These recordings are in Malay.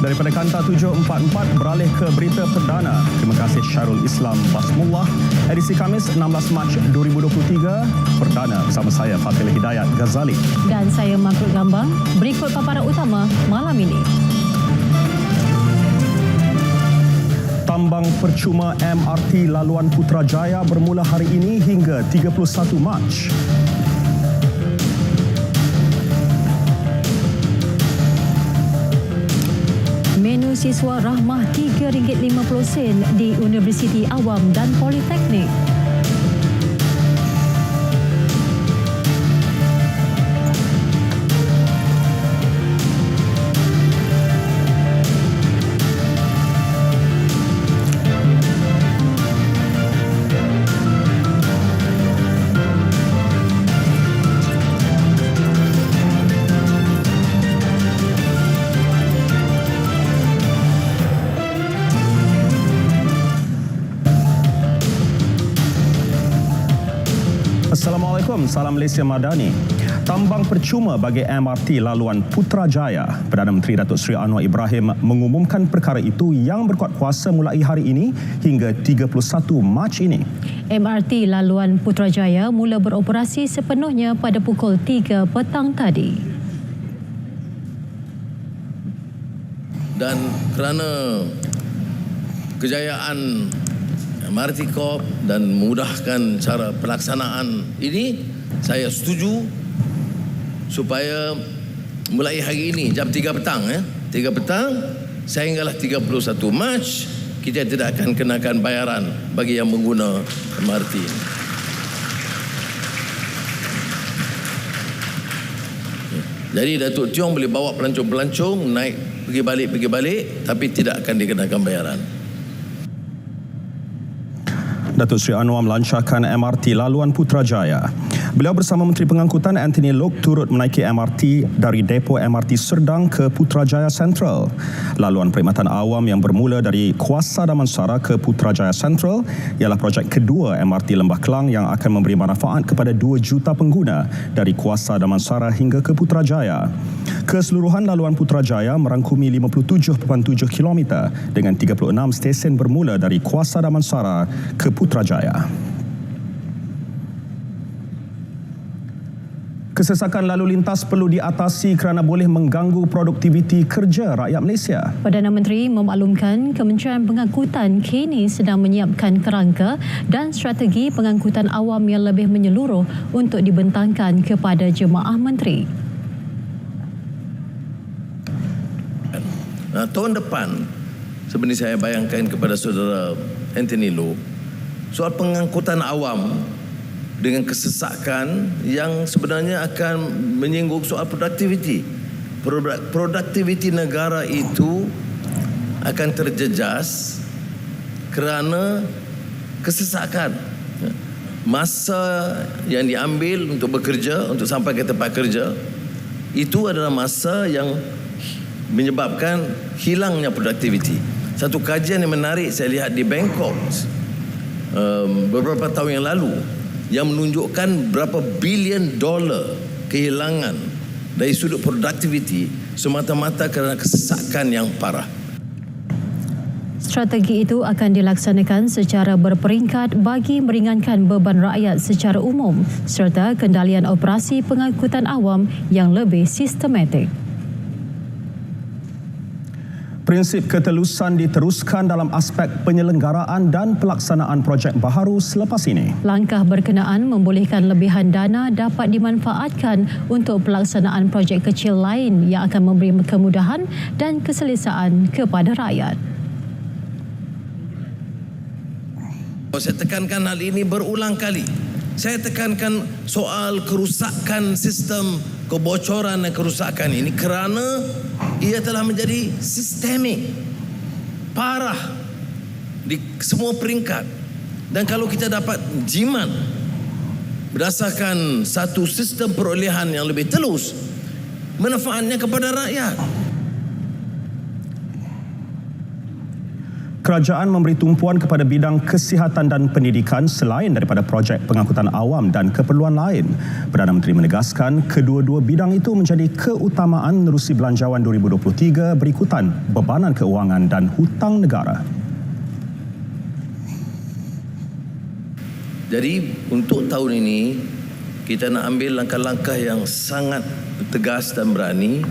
Daripada Kanta 744 beralih ke berita perdana. Terima kasih Syarul Islam Basmullah. Edisi Khamis 16 Mac 2023. Perdana bersama saya Fatil Hidayat Ghazali. Dan saya Makrul Gambang. Berikut paparan utama malam ini. Tambang percuma MRT laluan Putrajaya bermula hari ini hingga 31 Mac. Menu siswa rahmah RM3.50 di Universiti Awam dan Politeknik. Assalamualaikum, salam Malaysia Madani. Tambang percuma bagi MRT laluan Putrajaya. Perdana Menteri Datuk Seri Anwar Ibrahim mengumumkan perkara itu yang berkuat kuasa mulai hari ini hingga 31 Mac ini. MRT laluan Putrajaya mula beroperasi sepenuhnya pada pukul 3 petang tadi. Dan kerana kejayaan MRT Corp dan memudahkan cara pelaksanaan ini, saya setuju supaya mulai hari ini jam 3 petang 3 petang sehinggalah 31 Mac kita tidak akan kenakan bayaran bagi yang mengguna MRT ini. Jadi Datuk Tiong boleh bawa pelancong-pelancong naik pergi balik tapi tidak akan dikenakan bayaran. Datuk Seri Anwar melancarkan MRT laluan Putrajaya. Beliau bersama Menteri Pengangkutan Anthony Loke turut menaiki MRT dari depo MRT Serdang ke Putrajaya Central. Laluan perkhidmatan awam yang bermula dari Kuasa Damansara ke Putrajaya Central ialah projek kedua MRT Lembah Kelang yang akan memberi manfaat kepada 2 juta pengguna dari Kuasa Damansara hingga ke Putrajaya. Keseluruhan laluan Putrajaya merangkumi 57.7 km dengan 36 stesen bermula dari Kuasa Damansara ke Putrajaya. Kesesakan lalu lintas perlu diatasi kerana boleh mengganggu produktiviti kerja rakyat Malaysia. Perdana Menteri memaklumkan Kementerian Pengangkutan kini sedang menyiapkan kerangka dan strategi pengangkutan awam yang lebih menyeluruh untuk dibentangkan kepada jemaah menteri. Tahun depan, sebenarnya saya bayangkan kepada saudara Anthony Loke, soal pengangkutan awam dengan kesesakan yang sebenarnya akan menyinggung soal produktiviti. Produktiviti negara itu akan terjejas kerana kesesakan. Masa yang diambil untuk bekerja, untuk sampai ke tempat kerja, itu adalah masa yang menyebabkan hilangnya produktiviti. Satu kajian yang menarik saya lihat di Bangkok beberapa tahun yang lalu yang menunjukkan berapa bilion dolar kehilangan dari sudut produktiviti semata-mata kerana kesesakan yang parah. Strategi itu akan dilaksanakan secara berperingkat bagi meringankan beban rakyat secara umum serta kendalian operasi pengangkutan awam yang lebih sistematik. Prinsip ketelusan diteruskan dalam aspek penyelenggaraan dan pelaksanaan projek baharu selepas ini. Langkah berkenaan membolehkan lebihan dana dapat dimanfaatkan untuk pelaksanaan projek kecil lain yang akan memberi kemudahan dan keselesaan kepada rakyat. Saya tekankan hal ini berulang kali. Saya tekankan soal kerusakan sistem, kebocoran dan kerusakan ini kerana ia telah menjadi sistemik, parah di semua peringkat. Dan kalau kita dapat jimat berdasarkan satu sistem perolehan yang lebih telus, manfaatnya kepada rakyat. Kerajaan memberi tumpuan kepada bidang kesihatan dan pendidikan selain daripada projek pengangkutan awam dan keperluan lain. Perdana Menteri menegaskan kedua-dua bidang itu menjadi keutamaan menerusi Belanjawan 2023 berikutan bebanan keuangan dan hutang negara. Jadi untuk tahun ini kita nak ambil langkah-langkah yang sangat tegas dan berani,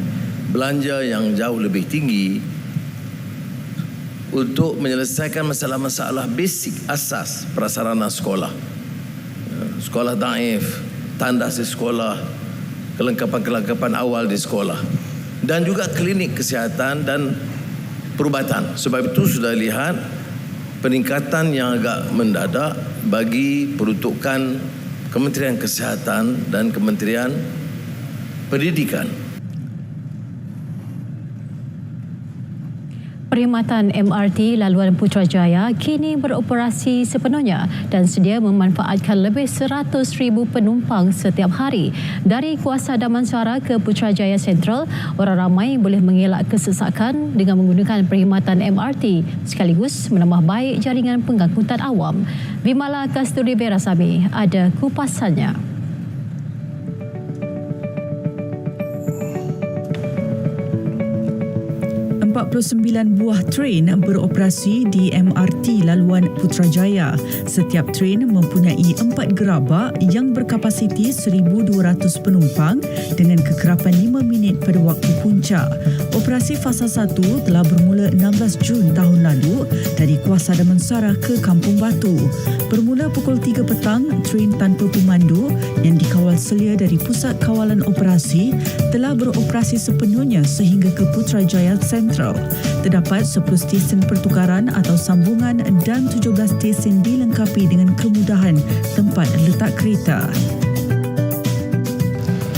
belanja yang jauh lebih tinggi untuk menyelesaikan masalah-masalah basic asas prasarana sekolah. Sekolah daif, tandas di sekolah, kelengkapan-kelengkapan awal di sekolah, dan juga klinik kesihatan dan perubatan. Sebab itu sudah lihat peningkatan yang agak mendadak bagi peruntukan Kementerian Kesihatan dan Kementerian Pendidikan. Perkhidmatan MRT laluan Putrajaya kini beroperasi sepenuhnya dan sedia memanfaatkan lebih 100,000 penumpang setiap hari. Dari Kuasa Damansara ke Putrajaya Sentral, orang ramai boleh mengelak kesesakan dengan menggunakan perkhidmatan MRT sekaligus menambah baik jaringan pengangkutan awam. Bimala Kasturi Berasami ada kupasannya. 49 buah train beroperasi di MRT laluan Putrajaya. Setiap train mempunyai 4 gerabak yang berkapasiti 1,200 penumpang dengan kekerapan 5 minit pada waktu puncak. Operasi fasa 1 telah bermula 16 Jun tahun lalu dari Kuasa Damansara ke Kampung Batu. Bermula pukul 3 petang, train tanpa pemandu yang dikawal selia dari Pusat Kawalan Operasi telah beroperasi sepenuhnya sehingga ke Putrajaya Sentral. Terdapat 10 stesen pertukaran atau sambungan dan 17 stesen dilengkapi dengan kemudahan tempat letak kereta.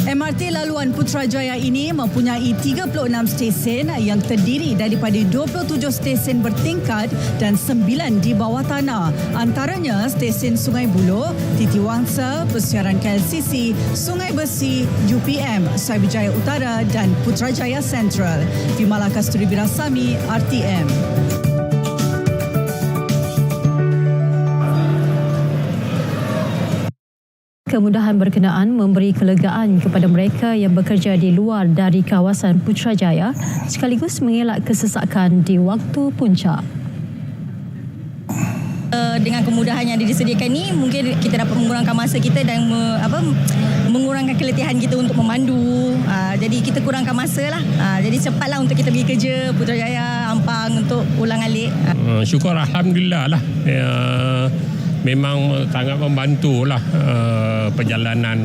MRT laluan Putrajaya ini mempunyai 36 stesen yang terdiri daripada 27 stesen bertingkat dan 9 di bawah tanah. Antaranya stesen Sungai Buloh, Titiwangsa, Persiaran KLCC, Sungai Besi, UPM, Cyberjaya Utara dan Putrajaya Sentral. Bimala Kasturi Birasami, RTM. Kemudahan berkenaan memberi kelegaan kepada mereka yang bekerja di luar dari kawasan Putrajaya sekaligus mengelak kesesakan di waktu puncak. Dengan kemudahan yang disediakan ini, mungkin kita dapat mengurangkan masa kita dan mengurangkan keletihan kita untuk memandu. Jadi kita kurangkan masa lah. Jadi cepatlah untuk kita pergi kerja Putrajaya, Ampang untuk ulang alik. Syukur Alhamdulillah lah. Memang sangat membantulah perjalanan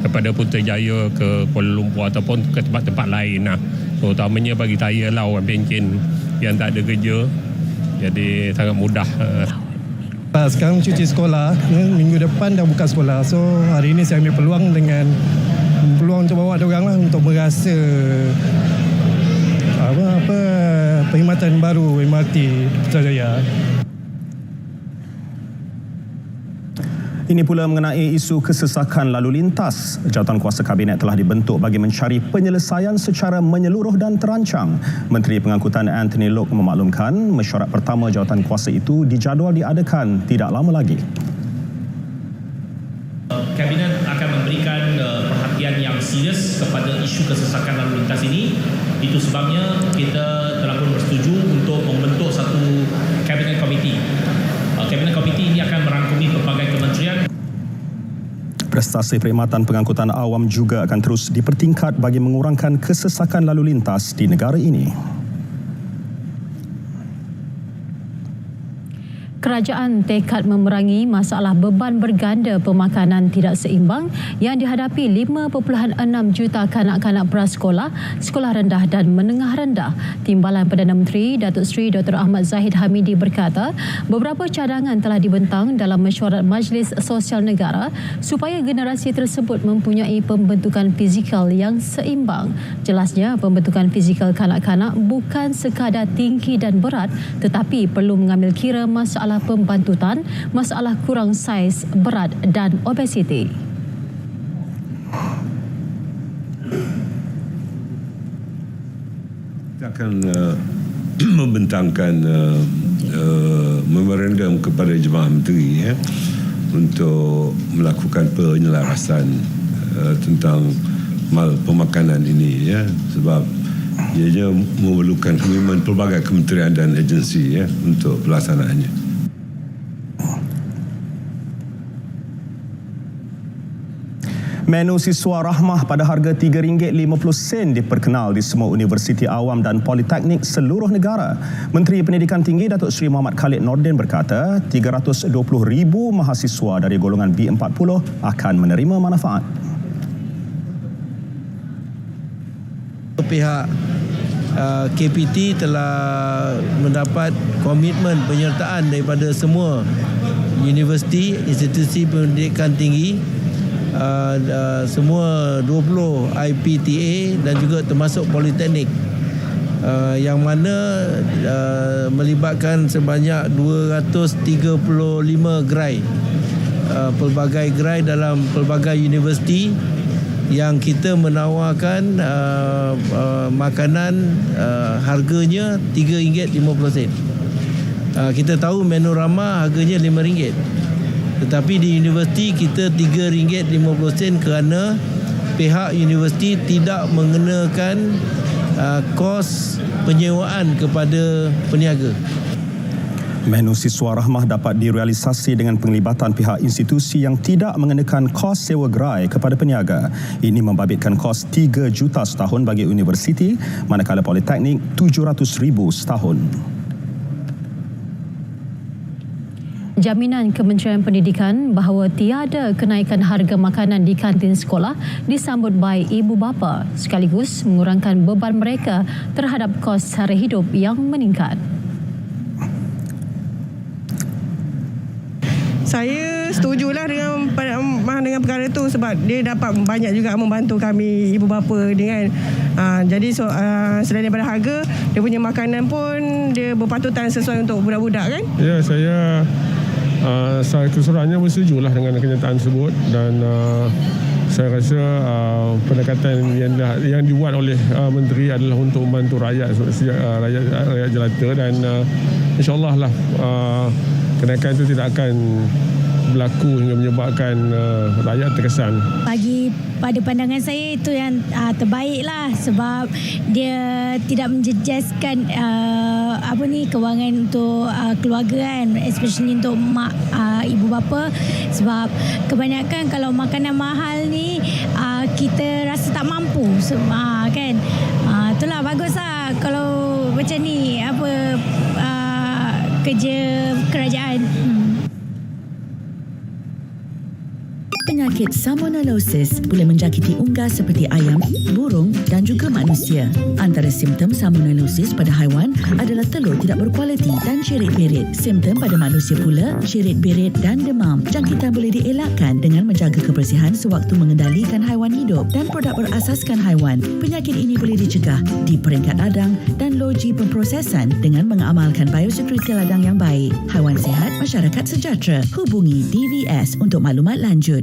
daripada Putrajaya ke Kuala Lumpur ataupun ke tempat-tempat lain lah. So, utamanya bagi saya lah orang pencen yang tak ada kerja. Jadi sangat mudah. Sekarang cuti sekolah, minggu depan dah buka sekolah. So hari ini saya ambil peluang untuk bawa diorang lah untuk merasa perkhidmatan baru MRT Putrajaya. Ini pula mengenai isu kesesakan lalu lintas. Jawatan Kuasa Kabinet telah dibentuk bagi mencari penyelesaian secara menyeluruh dan terancang. Menteri Pengangkutan Anthony Loke memaklumkan mesyuarat pertama jawatan kuasa itu dijadual diadakan tidak lama lagi. Kabinet akan memberikan perhatian yang serius kepada isu kesesakan lalu lintas ini. Itu sebabnya kita telah pun bersetuju untuk membentuk satu Kabinet Komiti. Kabinet Komiti ini akan merangkumi pelbagai kementerian. Prestasi perkhidmatan pengangkutan awam juga akan terus dipertingkat bagi mengurangkan kesesakan lalu lintas di negara ini. Kerajaan tekad memerangi masalah beban berganda pemakanan tidak seimbang yang dihadapi 5.6 juta kanak-kanak prasekolah, sekolah rendah dan menengah rendah. Timbalan Perdana Menteri Datuk Seri Dr. Ahmad Zahid Hamidi berkata, beberapa cadangan telah dibentang dalam mesyuarat Majlis Sosial Negara supaya generasi tersebut mempunyai pembentukan fizikal yang seimbang. Jelasnya, pembentukan fizikal kanak-kanak bukan sekadar tinggi dan berat tetapi perlu mengambil kira masalah pembantutan, masalah kurang saiz, berat dan obesiti. Kita akan membentangkan memorandum kepada Jemaah Menteri untuk melakukan penyelarasan tentang mal pemakanan ini sebab ianya memerlukan komitmen pelbagai kementerian dan agensi untuk pelaksanaannya. Menu siswa rahmah pada harga RM3.50 diperkenal di semua universiti awam dan politeknik seluruh negara. Menteri Pendidikan Tinggi Datuk Seri Muhammad Khalid Nordin berkata 320,000 mahasiswa dari golongan B40 akan menerima manfaat. Pihak KPT telah mendapat komitmen penyertaan daripada semua universiti, institusi pendidikan tinggi, semua 20 IPTA dan juga termasuk politeknik, yang mana melibatkan sebanyak 235 gerai, pelbagai gerai dalam pelbagai universiti yang kita menawarkan makanan harganya RM3.50. Kita tahu menu ramah harganya RM5. Tetapi di universiti kita RM3.50 kerana pihak universiti tidak mengenakan kos penyewaan kepada peniaga. Menu siswa rahmah dapat direalisasi dengan penglibatan pihak institusi yang tidak mengenakan kos sewa gerai kepada peniaga. Ini membabitkan kos RM3 juta setahun bagi universiti, manakala politeknik RM700,000 setahun. Jaminan Kementerian Pendidikan bahawa tiada kenaikan harga makanan di kantin sekolah disambut baik ibu bapa sekaligus mengurangkan beban mereka terhadap kos sara hidup yang meningkat. Saya setujulah dengan perkara itu sebab dia dapat banyak juga membantu kami ibu bapa dengan jadi selain daripada harga, dia punya makanan pun dia berpatutan sesuai untuk budak-budak kan? Ya, saya keseluruhannya bersetujulah dengan kenyataan tersebut dan saya rasa pendekatan yang dibuat oleh menteri adalah untuk membantu rakyat jelata dan insya-Allah lah kenaikan itu tidak akan berlaku hingga menyebabkan rakyat terkesan. Pada pandangan saya itu yang terbaik lah sebab dia tidak menjejaskan kewangan untuk keluarga kan, especially untuk mak ibu bapa sebab kebanyakan kalau makanan mahal ni kita rasa tak mampu kan. Itulah baguslah kalau macam ni kerja kerajaan. Penyakit salmonellosis boleh menjangkiti unggas seperti ayam, burung dan juga manusia. Antara simptom salmonellosis pada haiwan adalah telur tidak berkualiti dan cerit-berit. Simptom pada manusia pula, cerit-berit dan demam. Jangkitan boleh dielakkan dengan menjaga kebersihan sewaktu mengendalikan haiwan hidup dan produk berasaskan haiwan. Penyakit ini boleh dicegah di peringkat ladang dan loji pemprosesan dengan mengamalkan biosekuriti ladang yang baik. Haiwan sihat, masyarakat sejahtera. Hubungi DVS untuk maklumat lanjut.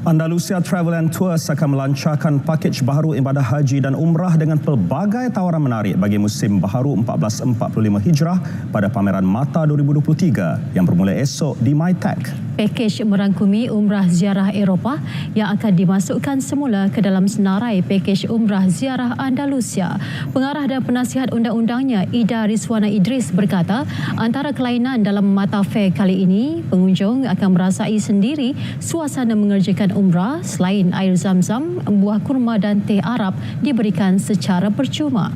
Andalusia Travel and Tours akan melancarkan pakej baharu ibadah haji dan umrah dengan pelbagai tawaran menarik bagi musim baharu 1445 Hijrah pada pameran Mata 2023 yang bermula esok di MyTech. Pakej merangkumi umrah ziarah Eropah yang akan dimasukkan semula ke dalam senarai pakej umrah ziarah Andalusia. Pengarah dan penasihat undang-undangnya Ida Rizwana Idris berkata, antara kelainan dalam Mata Fair kali ini, pengunjung akan merasai sendiri suasana mengerjakan umrah selain air zam-zam, buah kurma dan teh Arab diberikan secara percuma.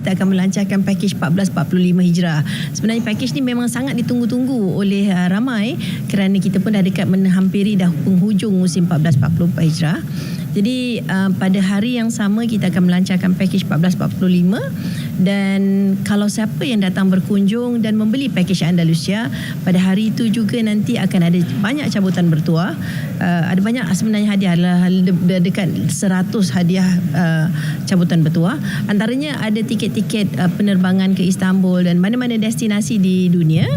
Kita akan melancarkan pakej 1445 Hijrah. Sebenarnya pakej ni memang sangat ditunggu-tunggu oleh ramai kerana kita pun dah dekat menghampiri dah penghujung musim 1444 Hijrah. Jadi pada hari yang sama kita akan melancarkan pakej 1445 dan kalau siapa yang datang berkunjung dan membeli pakej Andalusia pada hari itu juga nanti akan ada banyak cabutan bertuah. Ada banyak sebenarnya hadiah lah, dekat 100 hadiah cabutan bertuah. Antaranya ada tiket-tiket penerbangan ke Istanbul dan mana-mana destinasi di dunia.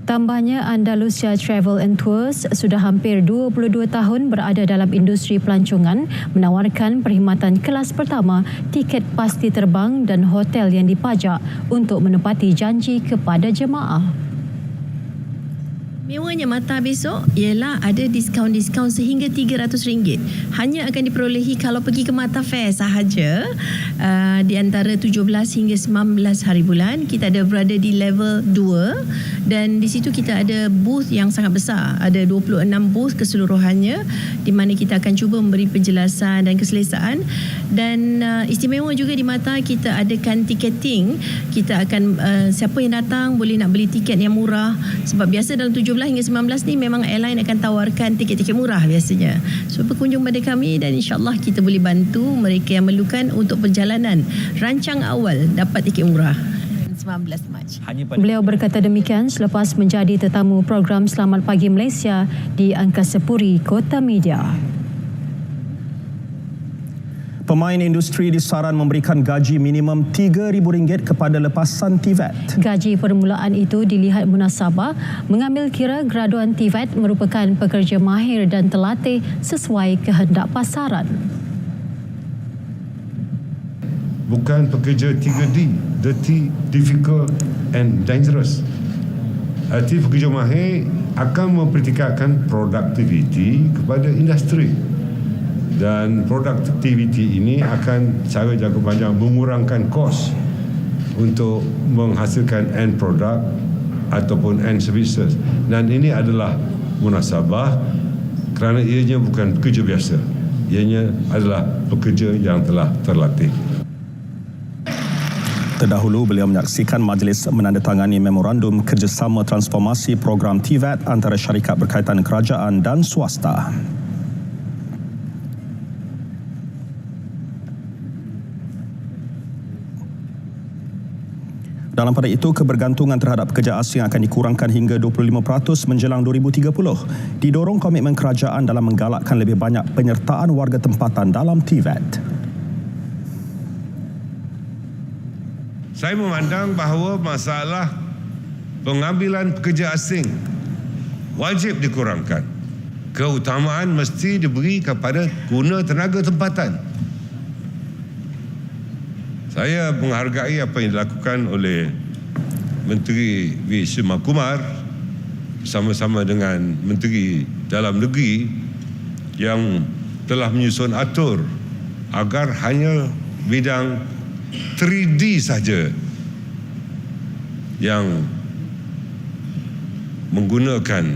Tambahnya, Andalusia Travel and Tours sudah hampir 22 tahun berada dalam industri pelancongan, menawarkan perkhidmatan kelas pertama, tiket pasti terbang dan hotel yang dipajak untuk menepati janji kepada jemaah. Mewahnya Mata besok ialah ada diskaun-diskaun sehingga RM300 hanya akan diperolehi kalau pergi ke Mata Fair sahaja. Di antara 17 hingga 19 hari bulan kita ada berada di level 2 dan di situ kita ada booth yang sangat besar, ada 26 booth keseluruhannya di mana kita akan cuba memberi penjelasan dan keselesaan. Dan istimewa juga di Mata kita adakan tiketing. Kita akan siapa yang datang boleh nak beli tiket yang murah, sebab biasa dalam 17 hingga 19 ni memang airline akan tawarkan tiket-tiket murah biasanya. So berkunjung pada kami dan insyaAllah kita boleh bantu mereka yang memerlukan untuk perjalanan rancang awal dapat tiket murah. 19 Mac. Beliau berkata demikian selepas menjadi tetamu program Selamat Pagi Malaysia di Angkasa Puri, Kota Media. Pemain industri disaran memberikan gaji minimum RM3,000 kepada lepasan TVET. Gaji permulaan itu dilihat munasabah mengambil kira graduan TVET merupakan pekerja mahir dan terlatih sesuai kehendak pasaran. Bukan pekerja 3D, dirty, difficult and dangerous. Arti pekerja mahir akan mempertingkatkan produktiviti kepada industri. Dan produktiviti ini akan secara jangka panjang mengurangkan kos untuk menghasilkan end product ataupun end services. Dan ini adalah munasabah kerana ianya bukan pekerja biasa. Ianya adalah pekerja yang telah terlatih. Terdahulu, beliau menyaksikan majlis menandatangani memorandum kerjasama transformasi program TVET antara syarikat berkaitan kerajaan dan swasta. Dalam pada itu, kebergantungan terhadap pekerja asing akan dikurangkan hingga 25% menjelang 2030. Didorong komitmen kerajaan dalam menggalakkan lebih banyak penyertaan warga tempatan dalam TVET. Saya memandang bahawa masalah pengambilan pekerja asing wajib dikurangkan. Keutamaan mesti diberi kepada guna tenaga tempatan. Saya menghargai apa yang dilakukan oleh Menteri Wismakumar bersama-sama dengan Menteri Dalam Negeri yang telah menyusun atur agar hanya bidang 3D saja yang menggunakan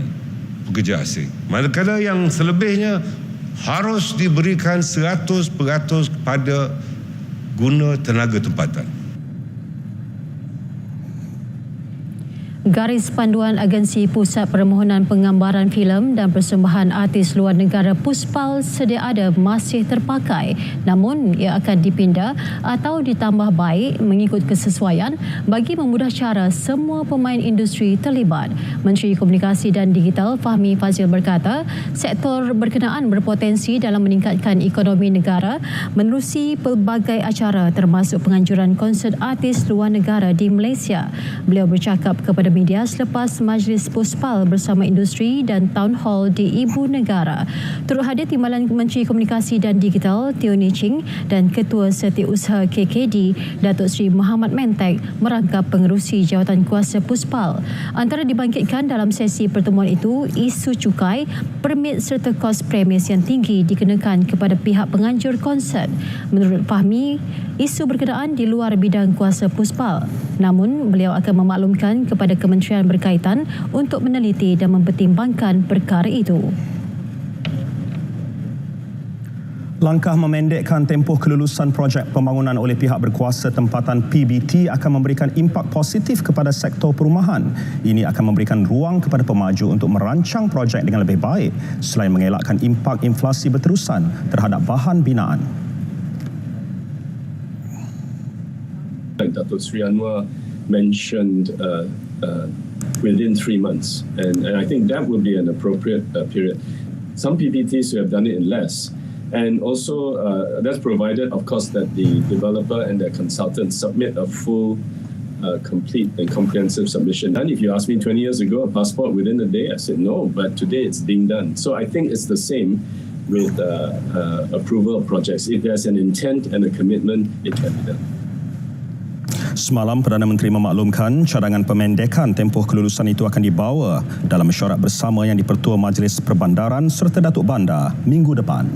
pekerja asing. Manakala yang selebihnya harus diberikan 100% kepada guna tenaga tempatan. Garis panduan Agensi Pusat Permohonan Penggambaran Filem dan Persembahan Artis Luar Negara Puspal sedia ada masih terpakai, namun ia akan dipindah atau ditambah baik mengikut kesesuaian bagi memudah cara semua pemain industri terlibat. Menteri Komunikasi dan Digital Fahmi Fazil berkata, sektor berkenaan berpotensi dalam meningkatkan ekonomi negara menerusi pelbagai acara termasuk penganjuran konsert artis luar negara di Malaysia. Beliau bercakap kepada media selepas majlis Puspal bersama industri dan town hall di Ibu Negara. Turut hadir Timbalan Menteri Komunikasi dan Digital Teo Nii Ching dan Ketua Setiausaha KKD Datuk Seri Muhammad Mentek merangkap pengerusi jawatan kuasa Puspal. Antara dibangkitkan dalam sesi pertemuan itu isu cukai, permit serta kos premis yang tinggi dikenakan kepada pihak penganjur konsert. Menurut Fahmi, isu berkenaan di luar bidang kuasa Puspal. Namun, beliau akan memaklumkan kepada kementerian berkaitan untuk meneliti dan mempertimbangkan perkara itu. Langkah memendekkan tempoh kelulusan projek pembangunan oleh pihak berkuasa tempatan PBT akan memberikan impak positif kepada sektor perumahan. Ini akan memberikan ruang kepada pemaju untuk merancang projek dengan lebih baik selain mengelakkan impak inflasi berterusan terhadap bahan binaan. Datuk Seri Anwar mentioned within 3 months, and I think that would be an appropriate period. Some PPTs have done it in less, and also that's provided, of course, that the developer and the consultant submit a full complete and comprehensive submission. And if you asked me 20 years ago, a passport within a day, I said no, but today it's being done. So I think it's the same with approval of projects. If there's an intent and a commitment, it can be done. Semalam, Perdana Menteri memaklumkan cadangan pemendekan tempoh kelulusan itu akan dibawa dalam mesyuarat bersama yang dipertua Majlis Perbandaran serta Datuk Bandar minggu depan.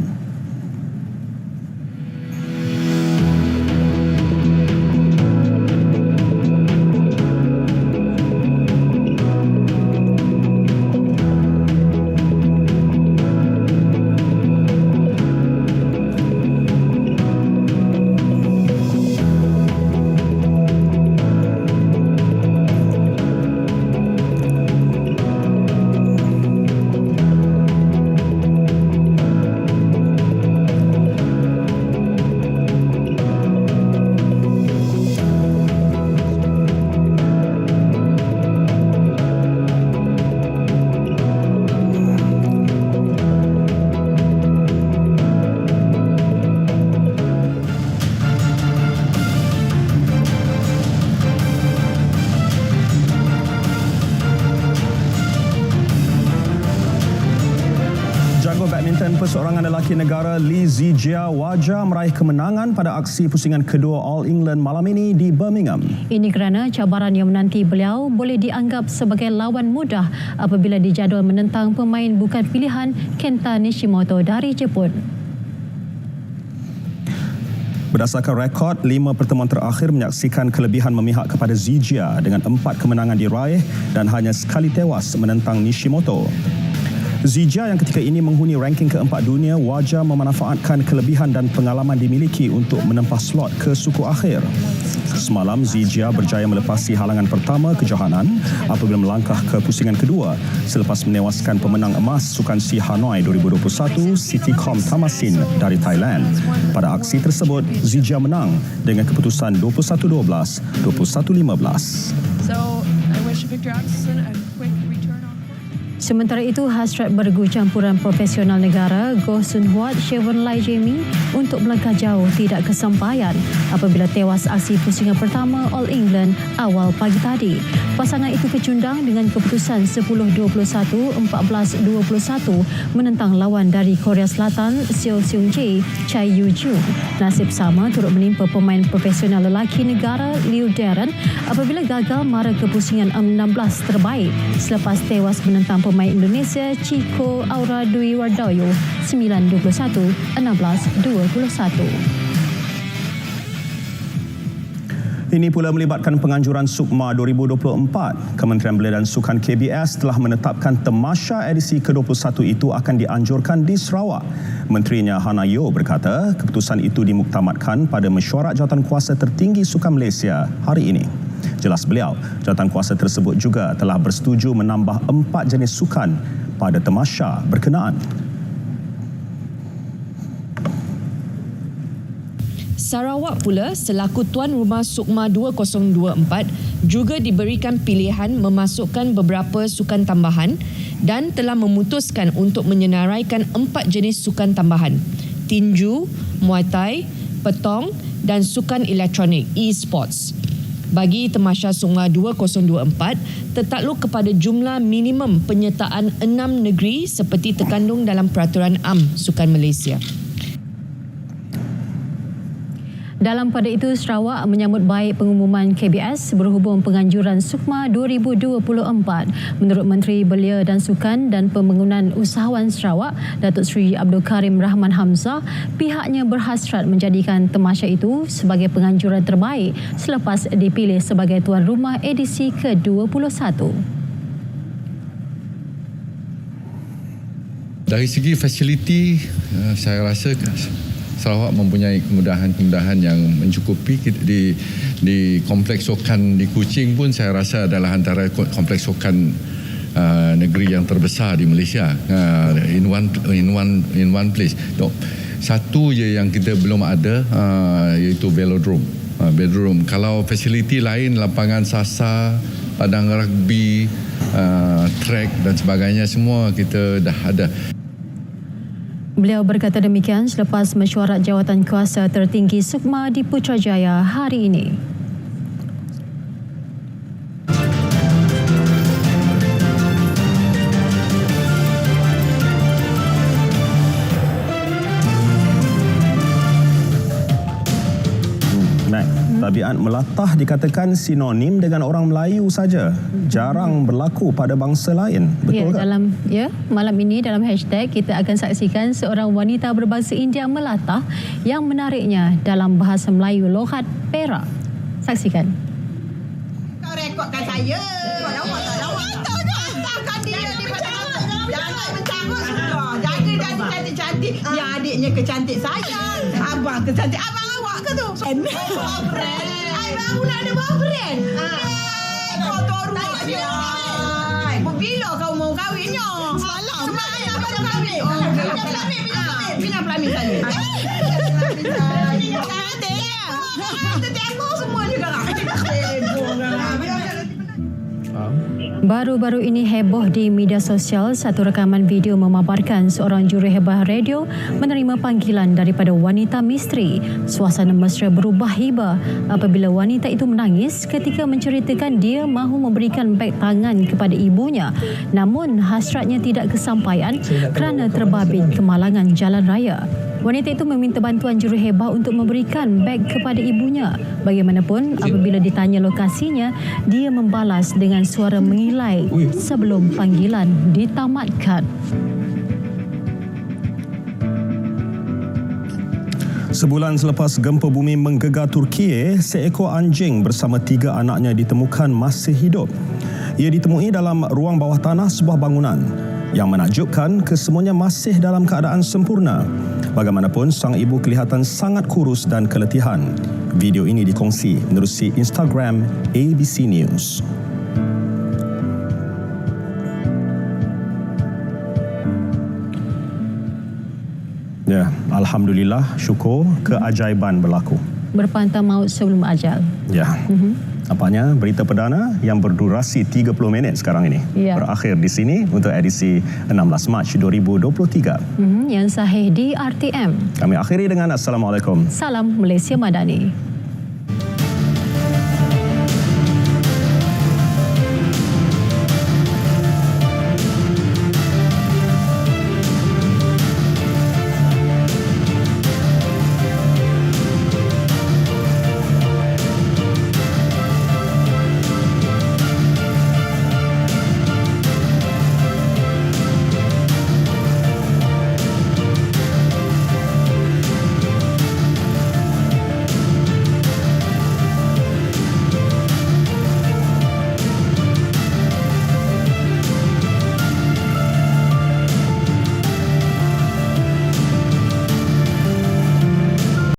Perseorangan lelaki negara Lee Zijia Wajah meraih kemenangan pada aksi pusingan kedua All England malam ini di Birmingham. Ini kerana cabaran yang menanti beliau boleh dianggap sebagai lawan mudah apabila dijadual menentang pemain bukan pilihan Kenta Nishimoto dari Jepun. Berdasarkan rekod, 5 pertemuan terakhir menyaksikan kelebihan memihak kepada Zijia dengan 4 kemenangan diraih dan hanya sekali tewas menentang Nishimoto. Zijia yang ketika ini menghuni ranking keempat dunia, Wajah memanfaatkan kelebihan dan pengalaman dimiliki untuk menempah slot ke suku akhir. Semalam, Zijia berjaya melepasi halangan pertama kejohanan apabila melangkah ke pusingan kedua selepas menewaskan pemenang emas Sukan Si Hanoi 2021, Sitikom Tamasin dari Thailand. Pada aksi tersebut, Zijia menang dengan keputusan 21-12, 21-15. So, I wish Victor Axelsen a quick return on. Sementara itu, hasrat bergu campuran profesional negara Goh Sun Huat Chevron Lai Jamie untuk melangkah jauh tidak kesampaian apabila tewas aksi pusingan pertama All England awal pagi tadi. Pasangan itu kecundang dengan keputusan 10-21, 14-21 menentang lawan dari Korea Selatan Seo Seung Jae, Chai Yu Jun. Nasib sama turut menimpa pemain profesional lelaki negara Liu Darren apabila gagal mara ke pusingan 16 terbaik selepas tewas menentang pemain Indonesia Chico Aura Dwi Wardoyo 9-21, 16-21. Ini pula melibatkan penganjuran SUKMA 2024. Kementerian Belia dan Sukan KBS telah menetapkan Temasya edisi ke-21 itu akan dianjurkan di Sarawak. Menterinya Hana Yeo berkata keputusan itu dimuktamadkan pada mesyuarat jawatankuasa tertinggi Sukan Malaysia hari ini. Jelas beliau, jawatankuasa tersebut juga telah bersetuju menambah 4 jenis sukan pada Temasya berkenaan. Sarawak pula selaku tuan rumah SUKMA 2024 juga diberikan pilihan memasukkan beberapa sukan tambahan dan telah memutuskan untuk menyenaraikan 4 jenis sukan tambahan: tinju, Muay Thai, petong dan sukan elektronik e-sports. Bagi Temasya SUKMA 2024, tertakluk kepada jumlah minimum penyertaan 6 negeri seperti terkandung dalam Peraturan Am Sukan Malaysia. Dalam pada itu, Sarawak menyambut baik pengumuman KBS berhubung penganjuran SUKMA 2024. Menurut Menteri Belia dan Sukan dan Pembangunan Usahawan Sarawak, Datuk Seri Abdul Karim Rahman Hamzah, pihaknya berhasrat menjadikan Temasya itu sebagai penganjuran terbaik selepas dipilih sebagai tuan rumah edisi ke-21. Dari segi fasiliti, saya rasa Sarawak mempunyai kemudahan-kemudahan yang mencukupi. Di kompleks sukan di Kuching pun saya rasa adalah antara kompleks sukan negeri yang terbesar di Malaysia, in one place. Satu je yang kita belum ada, iaitu velodrome. Kalau fasiliti lain, lapangan sasa, padang rugby, track dan sebagainya, semua kita dah ada. Beliau berkata demikian selepas mesyuarat jawatankuasa tertinggi SUKMA di Putrajaya hari ini. Tabiat melatah dikatakan sinonim dengan orang Melayu saja. Jarang berlaku pada bangsa lain. Betul tak? Malam ini dalam hashtag kita akan saksikan seorang wanita berbahasa India melatah yang menariknya dalam bahasa Melayu Lohat Perak. Saksikan. Kau rekodkan saya. Takkan dia di jangan mencampur sudah. Jaga jadi cantik-cantik. Yang adiknya kecantik saya. Abang kecantik. Abang awak ke tu? Boyfriend. Abang nak ada boyfriend. Kau toruk dia. Bila kau mau kahwinnya? Semalam. Semalam baru kahwin. Pinjam pelamin saya. Cantik. Kita tengok semua juga. Baru-baru ini heboh di media sosial, satu rekaman video memaparkan seorang jurihebah radio menerima panggilan daripada wanita misteri. Suasana mesra berubah hibah apabila wanita itu menangis ketika menceritakan dia mahu memberikan beg tangan kepada ibunya. Namun hasratnya tidak kesampaian kerana terbabit kemalangan jalan raya. Wanita itu meminta bantuan jurihebah untuk memberikan beg kepada ibunya. Bagaimanapun, apabila ditanya lokasinya, dia membalas dengan suara mengilai sebelum panggilan ditamatkan. Sebulan selepas gempa bumi menggegar Turki, seekor anjing bersama 3 anaknya ditemukan masih hidup. Ia ditemui dalam ruang bawah tanah sebuah bangunan. Yang menakjubkan, kesemuanya masih dalam keadaan sempurna. Bagaimanapun, sang ibu kelihatan sangat kurus dan keletihan. Video ini dikongsi menerusi Instagram ABC News. Ya, alhamdulillah, syukur keajaiban berlaku. Berpantang maut sebelum ajal. Ya. Nampaknya berita perdana yang berdurasi 30 minit sekarang ini berakhir di sini untuk edisi 16 Mac 2023. Yang sahih di RTM. Kami akhiri dengan Assalamualaikum. Salam Malaysia Madani.